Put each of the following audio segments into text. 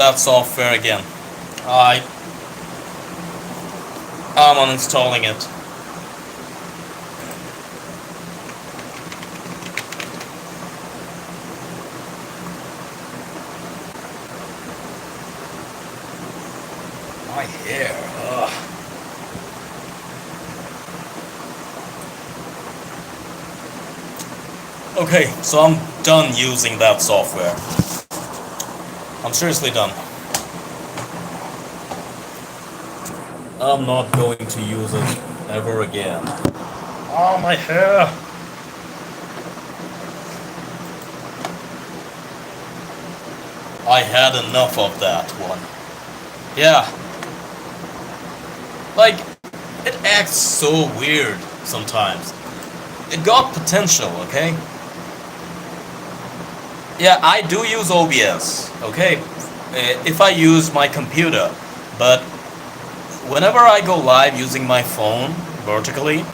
that software again. I am uninstalling it. My hair. Ugh. Okay, so I'm done using that software. I'm seriously done. I'm not going to use it ever again. Oh, my hair! I had enough of that one. Yeah. Like, it acts so weird sometimes. It got potential, okay? Yeah, I do use OBS, okay? If I use my computer, but whenever I go live using my phone vertically,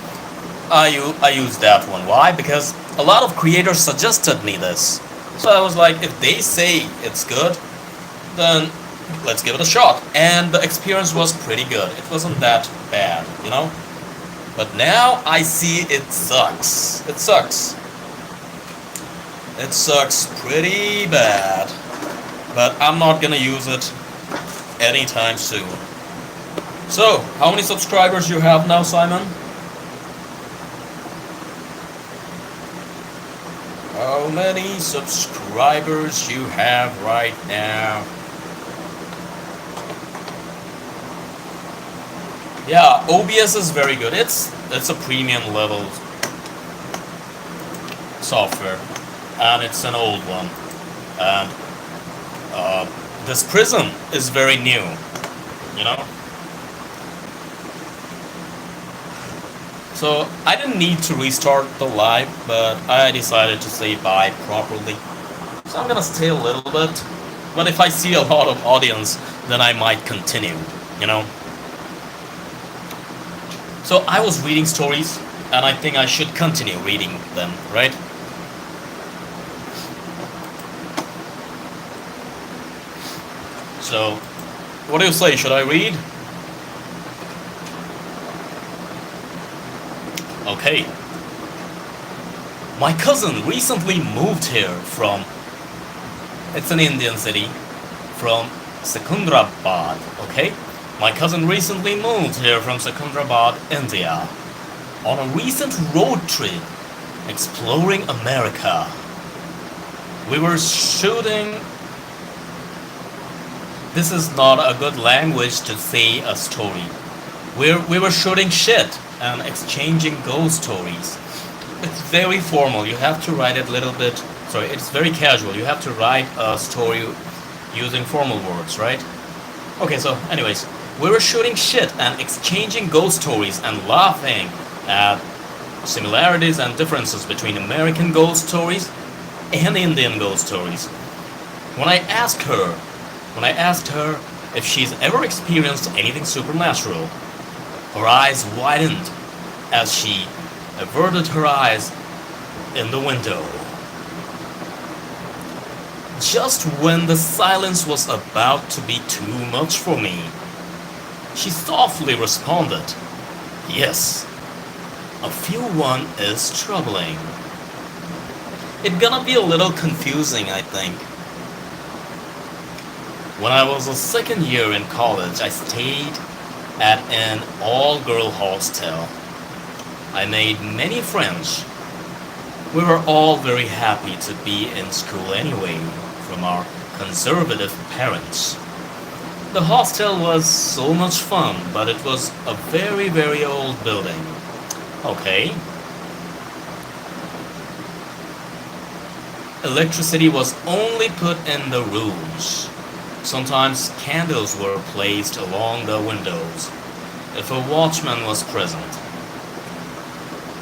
I use that one. Why? Because a lot of creators suggested me this. So I was like, if they say it's good, then let's give it a shot. And the experience was pretty good. It wasn't that bad, you know? But now I see it sucks. It sucks. It sucks pretty bad. But I'm not gonna use it anytime soon. So, how many subscribers you have now, Simon? How many subscribers you have right now? Yeah, OBS is very good. It's a premium level software, and it's an old one. And this Prism is very new, you know. So I didn't need to restart the live, but I decided to say bye properly. So I'm gonna stay a little bit, but if I see a lot of audience, then I might continue, you know. So I was reading stories, and I think I should continue reading them, right? So, what do you say? Should I read? Okay. My cousin recently moved here from, it's an Indian city, from Secunderabad, okay? My cousin recently moved here from Secunderabad, India, on a recent road trip exploring America. We were shooting... This is not a good language to say a story. We were shooting shit and exchanging ghost stories. It's very formal. You have to write it a little bit... Sorry, it's very casual. You have to write a story using formal words, right? Okay, so anyways, we were shooting shit and exchanging ghost stories and laughing at similarities and differences between American ghost stories and Indian ghost stories. When I asked her if she's ever experienced anything supernatural, her eyes widened as she averted her eyes in the window. Just when the silence was about to be too much for me, she softly responded, "Yes, a few one is troubling." It's gonna be a little confusing, I think. When I was a second year in college, I stayed at an all-girl hostel. I made many friends. We were all very happy to be in school anyway, from our conservative parents. The hostel was so much fun, but it was a very, very old building. Okay. Electricity was only put in the rooms. Sometimes candles were placed along the windows if a watchman was present.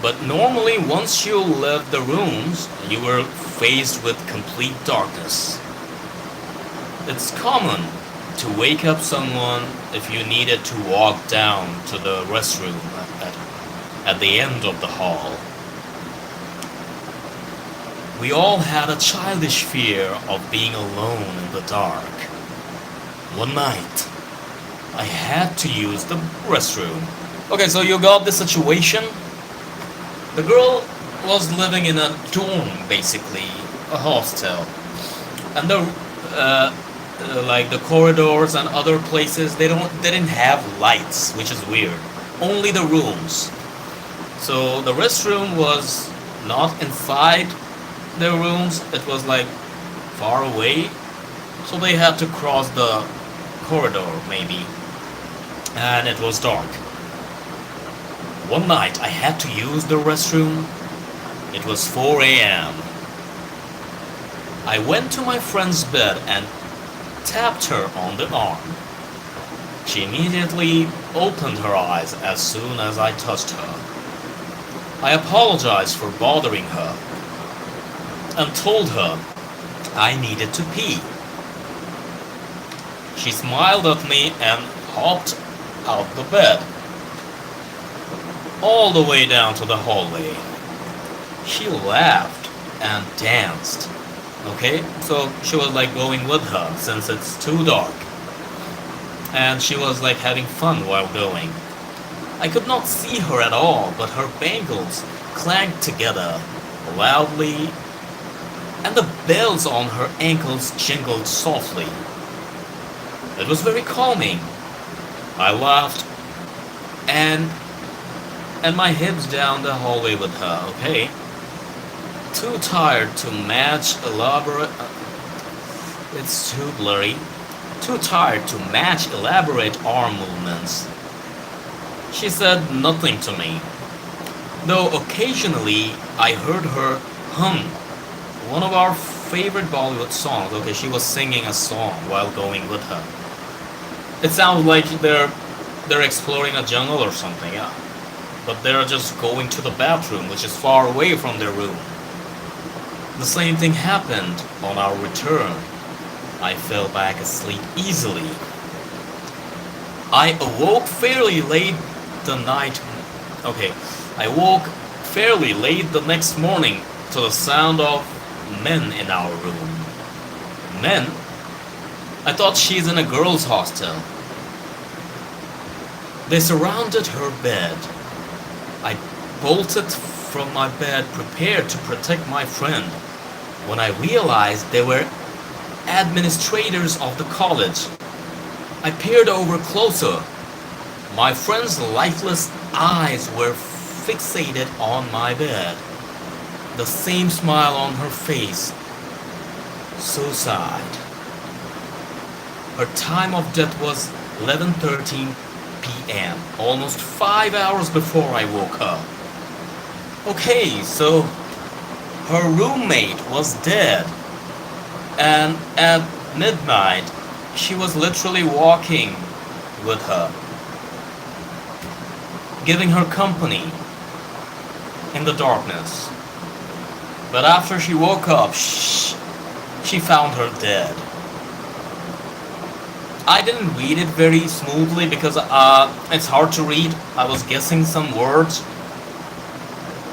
But normally, once you left the rooms, you were faced with complete darkness. It's common to wake up someone if you needed to walk down to the restroom at the end of the hall. We all had a childish fear of being alone in the dark. One night, I had to use the restroom. Okay, so you got the situation. The girl was living in a dorm, basically, a hostel, and like the corridors and other places, they didn't have lights, which is weird. Only the rooms. So the restroom was not inside their rooms. It was like far away. So they had to cross the corridor, maybe, and it was dark. One night I had to use the restroom. It was 4 a.m. I went to my friend's bed and tapped her on the arm. She immediately opened her eyes as soon as I touched her. I apologized for bothering her and told her I needed to pee. She smiled at me and hopped out the bed, all the way down to the hallway. She laughed and danced. Okay, so she was like going with her since it's too dark. And she was like having fun while going. I could not see her at all, but her bangles clanked together loudly, and the bells on her ankles jingled softly. It was very calming. I laughed and my hips down the hallway with her, okay? Too tired to match elaborate... it's too blurry. Too tired to match elaborate arm movements. She said nothing to me, though occasionally I heard her hum one of our favorite Bollywood songs. Okay, she was singing a song while going with her. It sounds like they're exploring a jungle or something, yeah. But they're just going to the bathroom, which is far away from their room. The same thing happened on our return. I fell back asleep easily. I awoke fairly late the night. Okay, I woke fairly late the next morning to the sound of men in our room. Men? I thought she's in a girls' hostel. They surrounded her bed. I bolted from my bed, prepared to protect my friend, when I realized they were administrators of the college. I peered over closer. My friend's lifeless eyes were fixated on my bed. The same smile on her face. So sad. Her time of death was 11:13 p.m., almost 5 hours before I woke up. Okay, so her roommate was dead, and at midnight she was literally walking with her, giving her company in the darkness. But after she woke up, she found her dead. I didn't read it very smoothly because it's hard to read. I was guessing some words.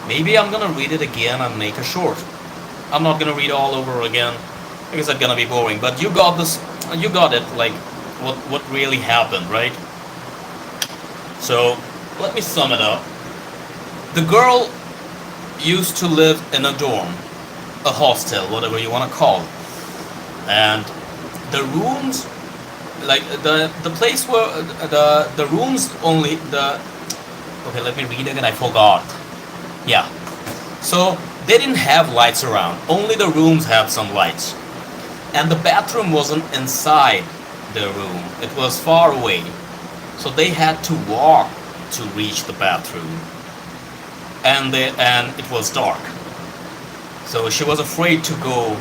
Maybe I'm gonna read it again and make a short. I'm not gonna read all over again because it's gonna be boring. But you got this. You got it. Like what really happened, right? So let me sum it up. The girl used to live in a dorm, a hostel, whatever you want to call it, and the rooms, like the place where the rooms only the. Okay, let me read again. I forgot. Yeah. So they didn't have lights around. Only the rooms had some lights. And the bathroom wasn't inside the room. It was far away. So they had to walk to reach the bathroom. And it was dark. So she was afraid to go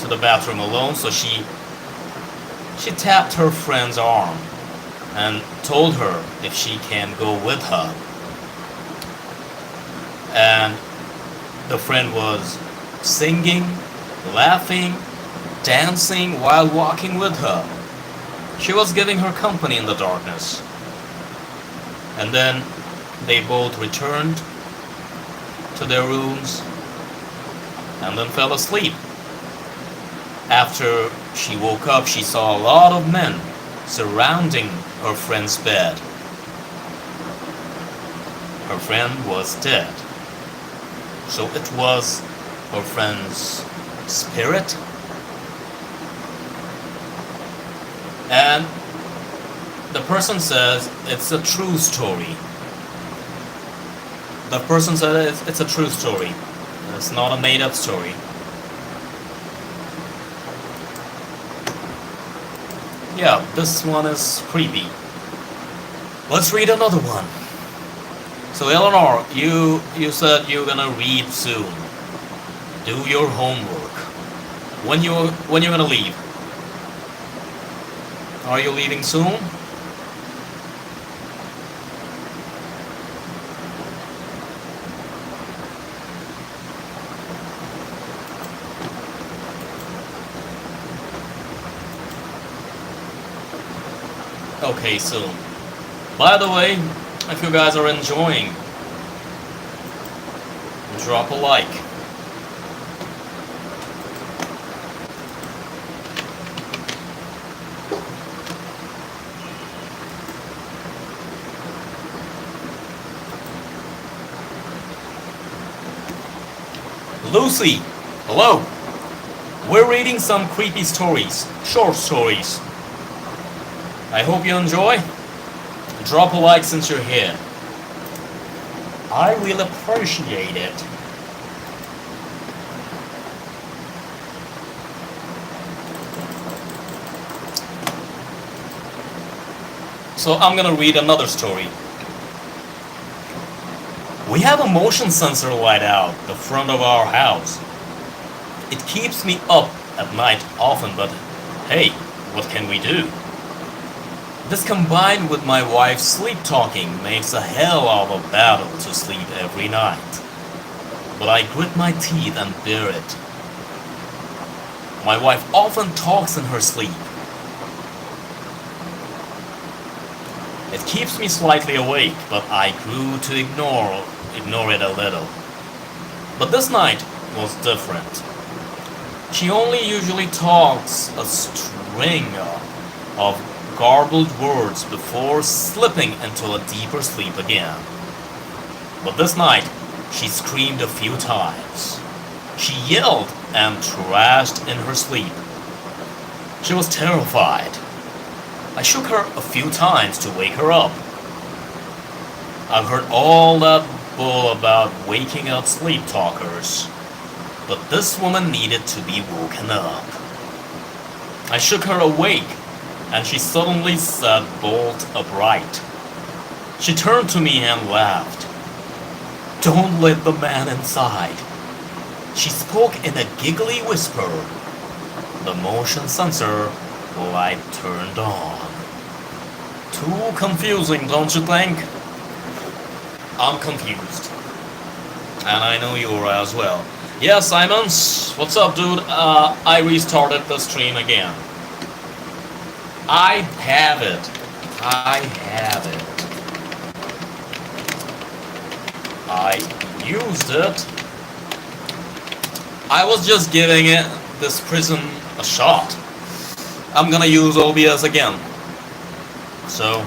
to the bathroom alone, so she tapped her friend's arm and told her if she can go with her. And the friend was singing, laughing, dancing while walking with her. She was giving her company in the darkness. And then they both returned to their rooms and then fell asleep. After she woke up, she saw a lot of men surrounding her friend's bed. Her friend was dead. So it was her friend's spirit. And the person says it's a true story. The person said it's a true story. It's not a made-up story. Yeah, this one is creepy. Let's read another one. So Eleanor, you said you're gonna read soon. Do your homework. When you're gonna leave? Are you leaving soon? Okay, soon. By the way, if you guys are enjoying, drop a like. Lucy, hello. We're reading some creepy stories, short stories. I hope you enjoy. Drop a like since you're here. I will appreciate it. So I'm gonna read another story. We have a motion sensor light out the front of our house. It keeps me up at night often, but hey, what can we do? This combined with my wife's sleep talking makes a hell of a battle to sleep every night. But I grit my teeth and bear it. My wife often talks in her sleep. It keeps me slightly awake, but I grew to ignore it a little. But this night was different. She only usually talks a string of garbled words before slipping into a deeper sleep again. But this night, she screamed a few times. She yelled and thrashed in her sleep. She was terrified. I shook her a few times to wake her up. I've heard all that bull about waking up sleep talkers, but this woman needed to be woken up. I shook her awake, and she suddenly sat bolt upright. She turned to me and laughed. "Don't let the man inside." She spoke in a giggly whisper. The motion sensor light turned on. Too confusing, don't you think? I'm confused. And I know you are as well. Yeah, Simons, what's up, dude? I restarted the stream again. I have it. I have it. I used it. I was just giving this prism a shot. I'm gonna use OBS again. So,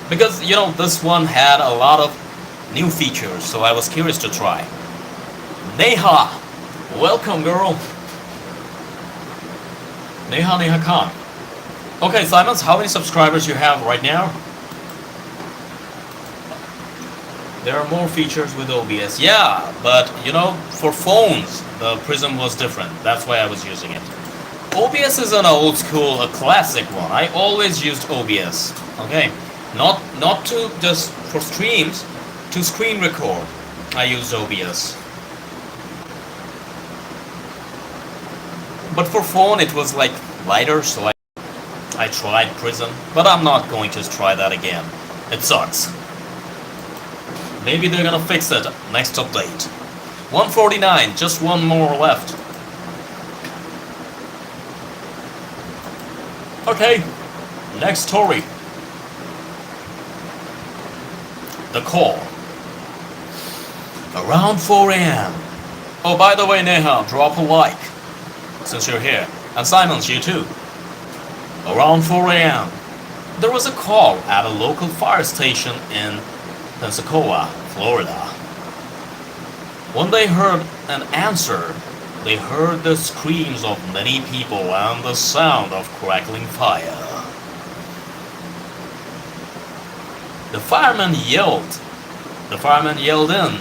because, you know, this one had a lot of new features, so I was curious to try. Neha! Welcome, girl! Neha Khan. Okay, Simons, how many subscribers you have right now? There are more features with OBS. Yeah, but, you know, for phones, the Prism was different. That's why I was using it. OBS is an old school, a classic one. I always used OBS. Okay, not to just for streams, to screen record. I used OBS. But for phone, it was like lighter, so I tried Prism, but I'm not going to try that again. It sucks. Maybe they're gonna fix it next update. 149, just one more left. Okay, next story. The Call. Around 4 a.m. Oh, by the way, Neha, drop a like, since you're here. And Simons, you too. Around 4 a.m., there was a call at a local fire station in Pensacola, Florida. When they heard an answer, they heard the screams of many people and the sound of crackling fire. The firemen yelled. The firemen yelled in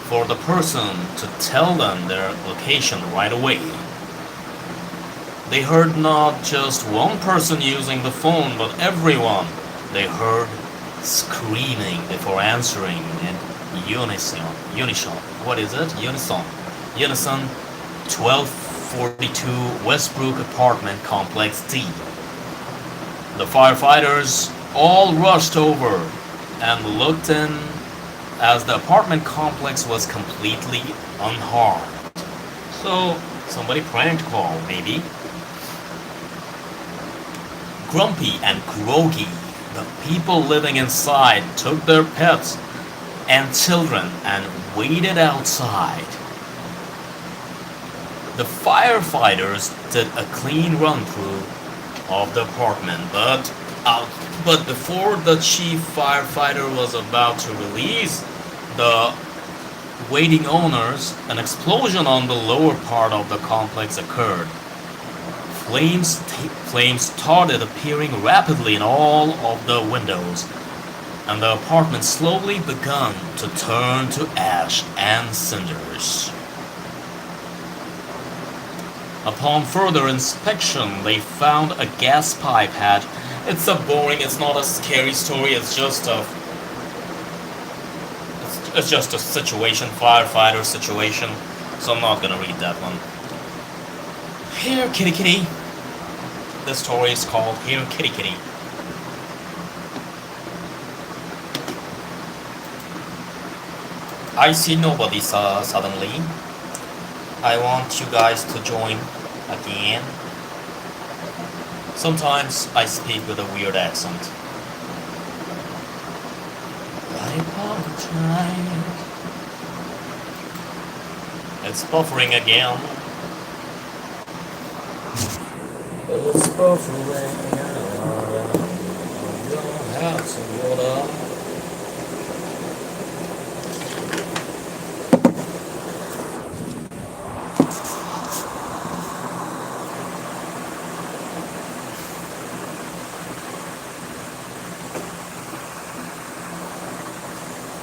for the person to tell them their location right away. They heard not just one person using the phone, but everyone. They heard screaming before answering in unison. What is it? Unison 1242 Westbrook Apartment Complex D. The firefighters all rushed over and looked in as the apartment complex was completely unharmed. So, somebody pranked call, maybe. Grumpy and groggy, the people living inside took their pets and children and waited outside. The firefighters did a clean run-through of the apartment, but before the chief firefighter was about to release the waiting owners, an explosion on the lower part of the complex occurred. Flames started appearing rapidly in all of the windows, and the apartment slowly began to turn to ash and cinders. Upon further inspection, they found a gas pipe hatch. It's not a scary story, it's just a situation, firefighter situation, so I'm not gonna read that one. Here, kitty kitty. This story is called Here, Kitty Kitty. I see nobody suddenly. I want you guys to join again. Sometimes I speak with a weird accent. I apologize. It's buffering again. It's buffering. You don't have some water.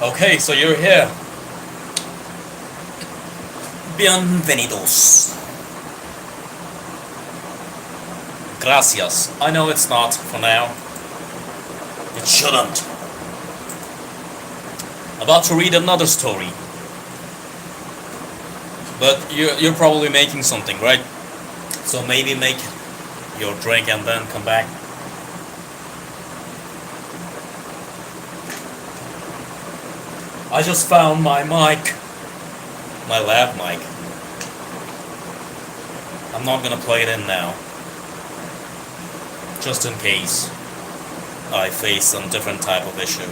Okay, so you're here. Bienvenidos. Gracias. I know it's not for now. It shouldn't. About to read another story. But you're probably making something, right? So maybe make your drink and then come back. I just found my mic. My lav mic. I'm not gonna play it in now. Just in case I face some different type of issue.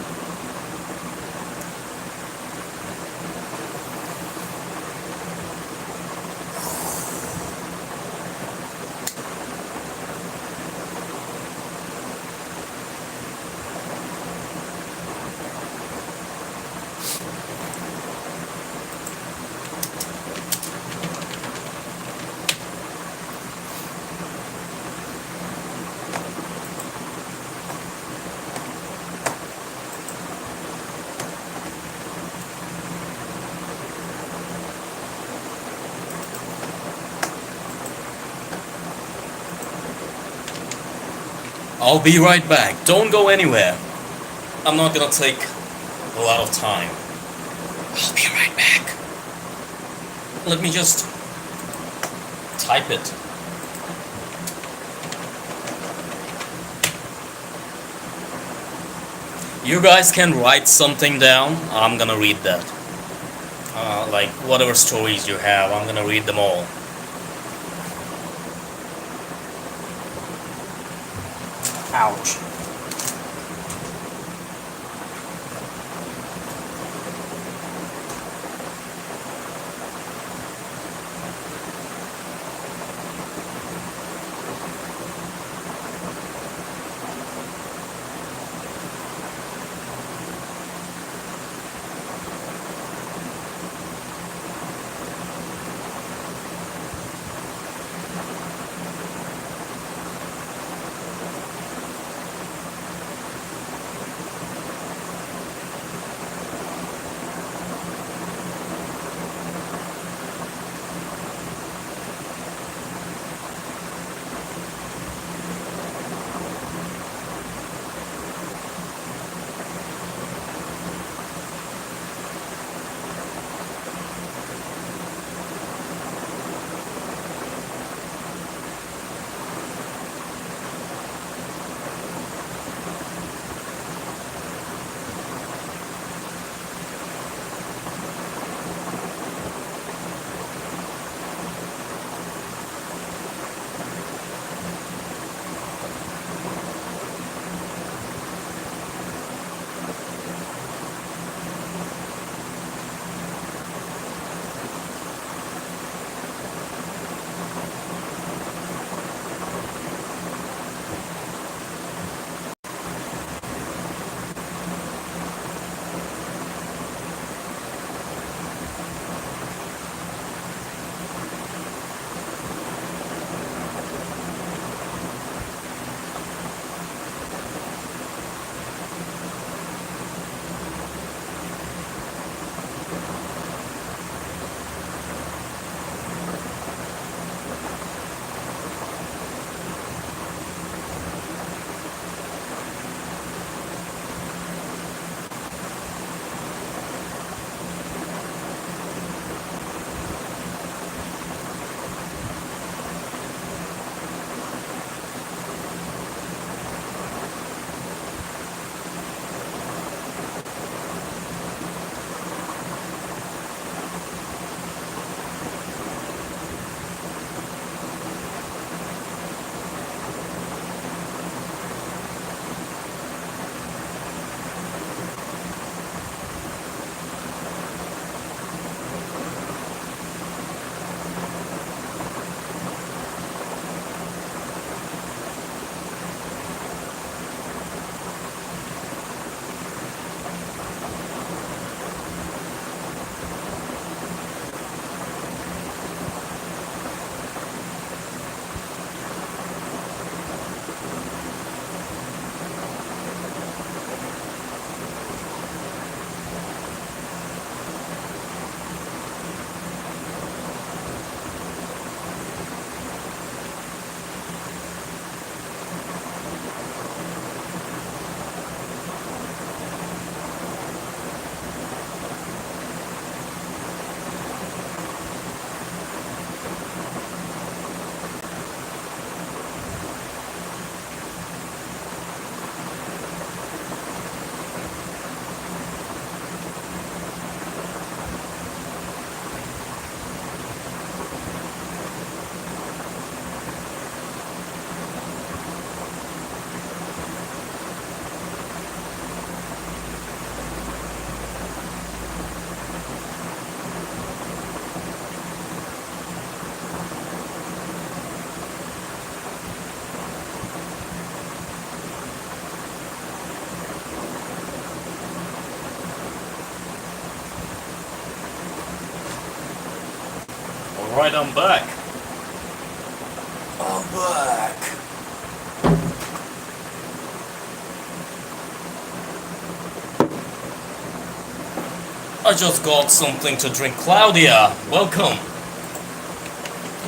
I'll be right back. Don't go anywhere. I'm not gonna take a lot of time. I'll be right back. Let me just type it. You guys can write something down. I'm gonna read that. Like whatever stories you have, I'm gonna read them all. Ouch. Alright, I'm back. I'm back. I just got something to drink. Claudia, welcome.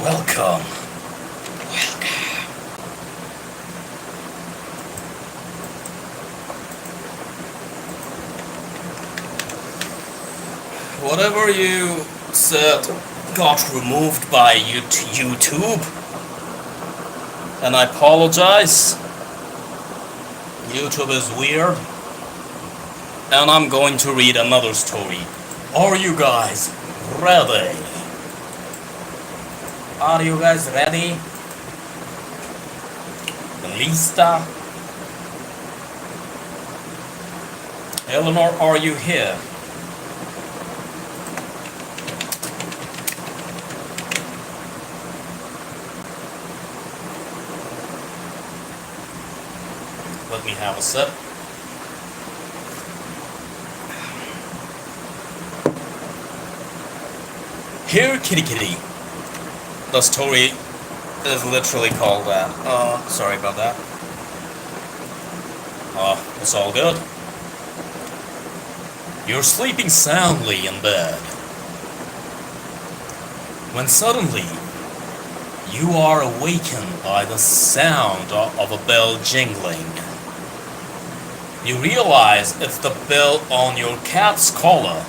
Welcome. Welcome. Whatever you said got removed by YouTube. And I apologize. YouTube is weird. And I'm going to read another story. Are you guys ready? Are you guys ready? Lista? Eleanor, are you here? Let me have a sip. Here, kitty kitty. The story is literally called that. Sorry about that. It's all good. You're sleeping soundly in bed, when suddenly you are awakened by the sound of a bell jingling. You realize it's the bell on your cat's collar.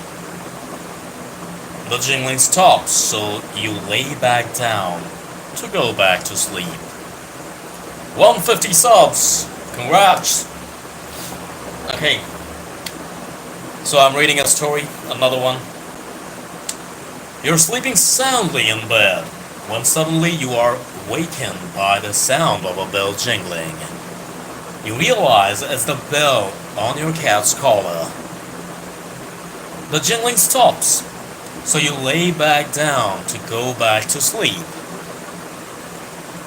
The jingling stops, so you lay back down to go back to sleep. 150 subs! Congrats! Okay. So I'm reading a story, another one. You're sleeping soundly in bed, when suddenly you are awakened by the sound of a bell jingling. You realize it's the bell on your cat's collar. The jingling stops, so you lay back down to go back to sleep.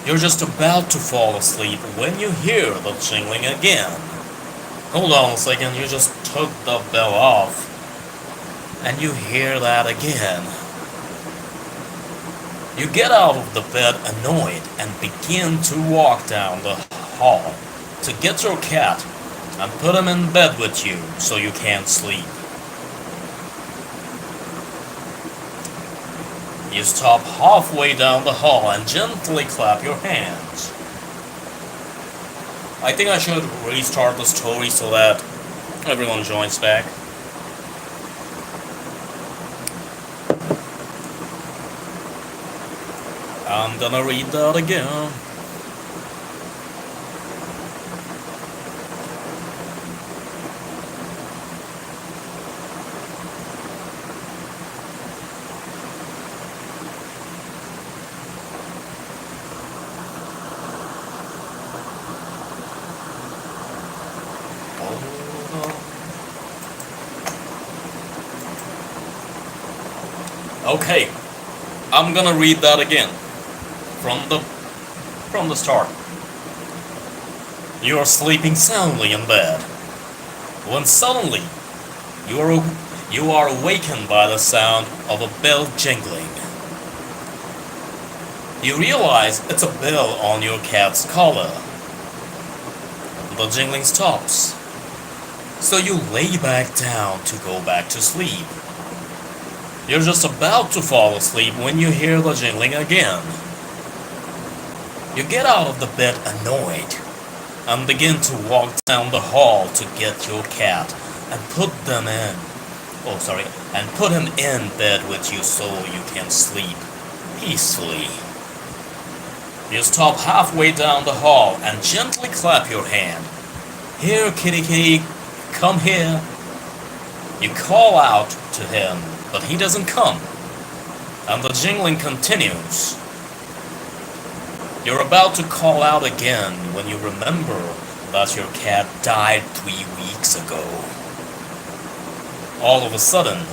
You're just about to fall asleep when you hear the jingling again. Hold on a second, you just took the bell off, and you hear that again. You get out of the bed annoyed and begin to walk down the hall to get your cat and put him in bed with you so you can't sleep. You stop halfway down the hall and gently clap your hands. I think I should restart the story so that everyone joins back. I'm gonna read that again. Okay, I'm gonna read that again. From the start. You are sleeping soundly in bed, when suddenly you are awakened by the sound of a bell jingling. You realize it's a bell on your cat's collar. The jingling stops, so you lay back down to go back to sleep. You're just about to fall asleep when you hear the jingling again. You get out of the bed annoyed and begin to walk down the hall to get your cat and put him in bed with you so you can sleep peacefully. You stop halfway down the hall and gently clap your hand. Here, kitty kitty, come here. You call out to him, but he doesn't come, and the jingling continues. You're about to call out again when you remember that your cat died 3 weeks ago. All of a sudden,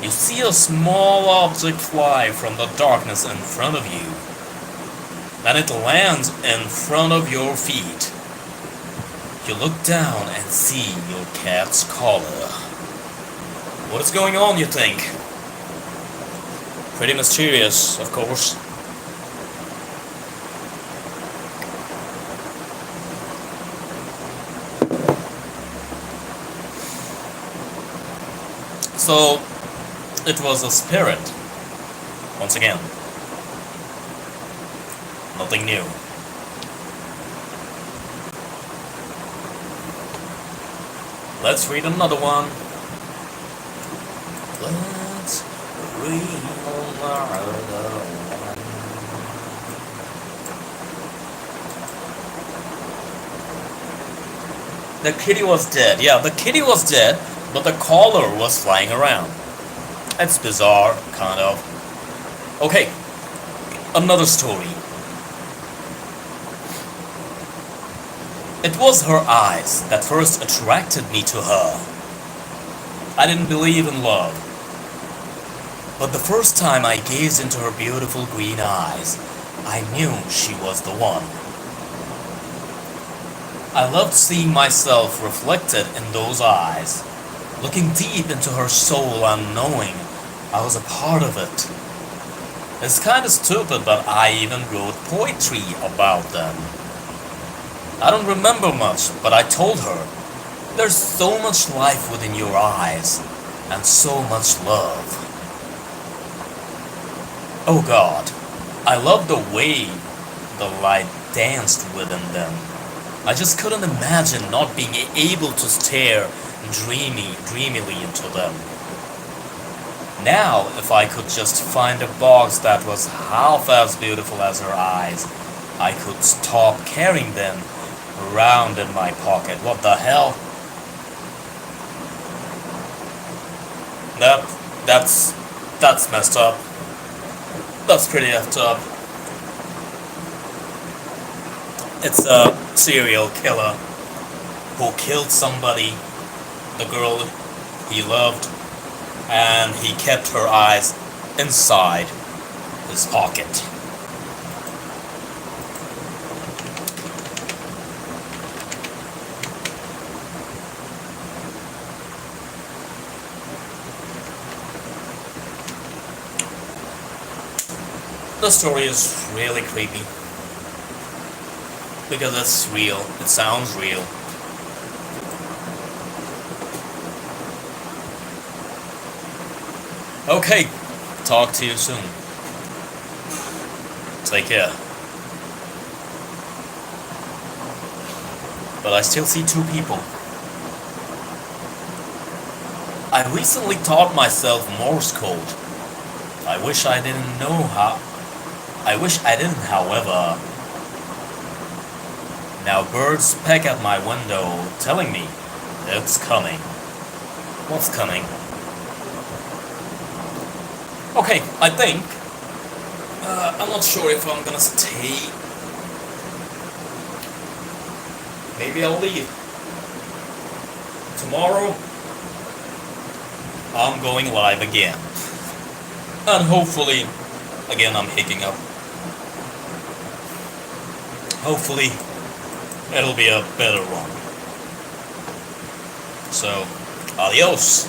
you see a small object fly from the darkness in front of you, and it lands in front of your feet. You look down and see your cat's collar. What is going on, you think? Pretty mysterious, of course. So, it was a spirit. Once again. Nothing new. Let's read another one. Let's read another one. The kitty was dead. Yeah, the kitty was dead, but the collar was flying around. It's bizarre, kind of. Okay, another story. It was her eyes that first attracted me to her. I didn't believe in love. But the first time I gazed into her beautiful green eyes, I knew she was the one. I loved seeing myself reflected in those eyes, looking deep into her soul and knowing I was a part of it. It's kinda stupid, but I even wrote poetry about them. I don't remember much, but I told her, there's so much life within your eyes, and so much love. Oh God, I love the way the light danced within them. I just couldn't imagine not being able to stare dreamily into them. Now, if I could just find a box that was half as beautiful as her eyes, I could stop carrying them around in my pocket. What the hell? That's messed up. That's pretty effed up. It's a serial killer who killed somebody, the girl he loved, and he kept her eyes inside his pocket. The story is really creepy because it's real. It sounds real. Okay, talk to you soon. Take care. But I still see two people. I recently taught myself Morse code. I wish I didn't, however. Now birds peck at my window, telling me it's coming. What's coming? Okay, I think. I'm not sure if I'm gonna stay. Maybe I'll leave. Tomorrow, I'm going live again. And hopefully, again, I'm hicking up. Hopefully, it'll be a better one. So, adios.